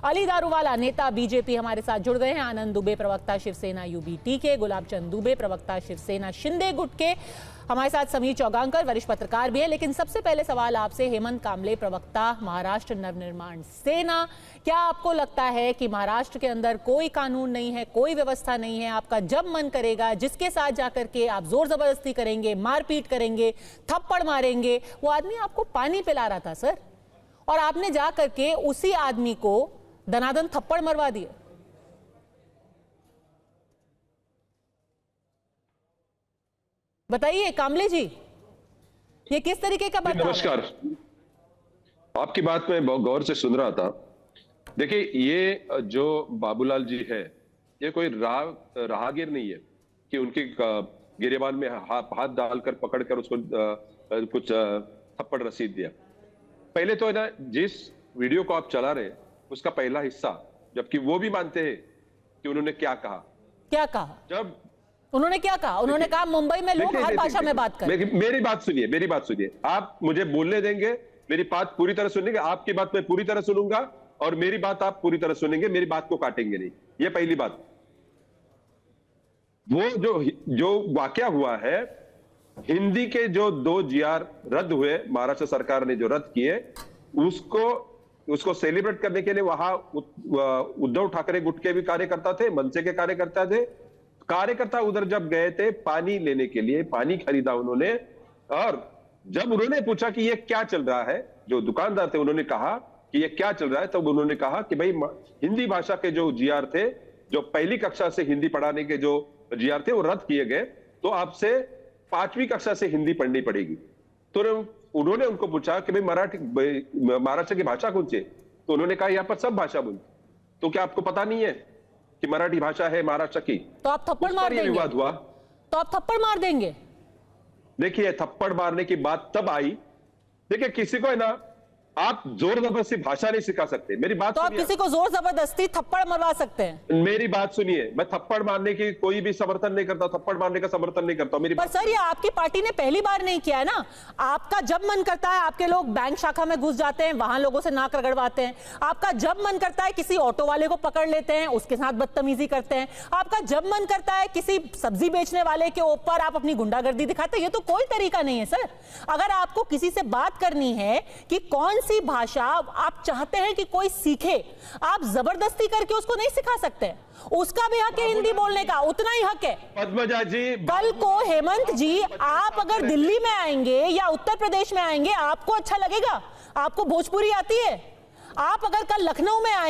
अली दारूवाला नेता बीजेपी हमारे साथ जुड़ गए हैं। आनंद दुबे प्रवक्ता शिवसेना यूबीटी के, गुलाबचंद दुबे प्रवक्ता शिवसेना शिंदे गुट के, हमारे साथ समीर चौगांकर वरिष्ठ पत्रकार भी है। लेकिन सबसे पहले सवाल आपसे, हेमंत कांबले प्रवक्ता महाराष्ट्र नवनिर्माण सेना, क्या आपको लगता है कि महाराष्ट्र के अंदर कोई कानून नहीं है, कोई व्यवस्था नहीं है? आपका जब मन करेगा जिसके साथ जाकर के आप जोर जबरदस्ती करेंगे, मारपीट करेंगे, थप्पड़ मारेंगे? वो आदमी आपको पानी पिला रहा था सर, और आपने जा करके उसी आदमी को दनादन थप्पड़ मरवा दिए। बताइए कांबले जी, ये किस तरीके का बर्ताव है? नमस्कार, आपकी बात में बहुत गौर से सुन रहा था। देखिए, ये जो बाबूलाल जी है, ये कोई राहगीर नहीं है कि उनकी गिरेबान में हाथ डालकर पकड़कर उसको कुछ थप्पड़ रसीद दिया। पहले तो है ना, जिस वीडियो को आप चला रहे उसका पहला हिस्सा, जबकि वो भी मानते हैं कि उन्होंने क्या कहा। जब उन्होंने क्या कहा? उन्होंने कहा मुंबई में लोग हर भाषा में बात करें। मेरी बात सुनिए, आप मुझे बोलने देंगे, मेरी बात पूरी तरह सुनेंगे, आपकी बात मैं पूरी तरह सुनूंगा और मेरी बात आप पूरी तरह सुनेंगे, मेरी बात को काटेंगे नहीं। ये पहली बात। वो जो वाकया हुआ है, हिंदी के जो 2 जीआर रद्द हुए, महाराष्ट्र सरकार ने जो रद्द किए, उसको सेलिब्रेट करने के लिए वहां उद्धव ठाकरे गुट के भी कार्यकर्ता थे, मनसे के कार्यकर्ता थे। कार्यकर्ता उधर जब गए थे पानी लेने के लिए, पानी खरीदा उन्होंने, और जब उन्होंने पूछा कि ये क्या चल रहा है, जो दुकानदार थे उन्होंने कहा कि ये क्या चल रहा है, तब उन्होंने कहा कि भाई हिंदी भाषा के जो जीआर थे, जो पहली कक्षा से हिंदी पढ़ाने के जो जीआर थे, वो रद्द किए गए, तो आपसे 5वीं कक्षा से हिंदी पढ़नी पड़ेगी। तो उन्होंने उनको पूछा कि भाई महाराष्ट्र की भाषा कौन सी है? तो उन्होंने कहा यहाँ पर सब भाषा बोलते। तो क्या आपको पता नहीं है कि मराठी भाषा है महाराष्ट्र की? तो आप थप्पड़ मार देंगे? विवाद हुआ तो आप थप्पड़ मार देंगे? देखिए, थप्पड़ मारने की बात तब आई, देखिए किसी को है ना, आप जोर जबरदस्ती भाषा नहीं सिखा सकते। मेरी बात तो आप किसी को जोर जबरदस्ती थप्पड़ मरवा सकते हैं? मेरी बात सुनिए, मैं थप्पड़ मारने की कोई भी समर्थन नहीं करता, थप्पड़ मारने का समर्थन नहीं करता। मेरी पर सर, ये आपकी पार्टी ने पहली बार नहीं किया है ना। आपका जब मन करता है आपके लोग बैंक शाखा में घुस जाते हैं, वहां लोगों से नाक रगड़वाते हैं। आपका जब मन करता है किसी ऑटो वाले को पकड़ लेते हैं, उसके साथ बदतमीजी करते हैं। आपका जब मन करता है किसी सब्जी बेचने वाले के ऊपर आप अपनी गुंडागर्दी दिखाते हैं। ये तो कोई तरीका नहीं है सर। अगर आपको किसी से बात करनी है कि कौन सी भाषा आप चाहते हैं कि कोई सीखे, आप जबरदस्ती करके उसको नहीं सिखा सकते। उसका भी हक है हिंदी बोलने का, उतना ही हक है। पद्मजा जी, कल को हेमंत जी आप अगर दिल्ली में आएंगे या उत्तर प्रदेश में आएंगे, आपको अच्छा लगेगा? आपको भोजपुरी आती है? आप अगर कल लखनऊ में आएंगे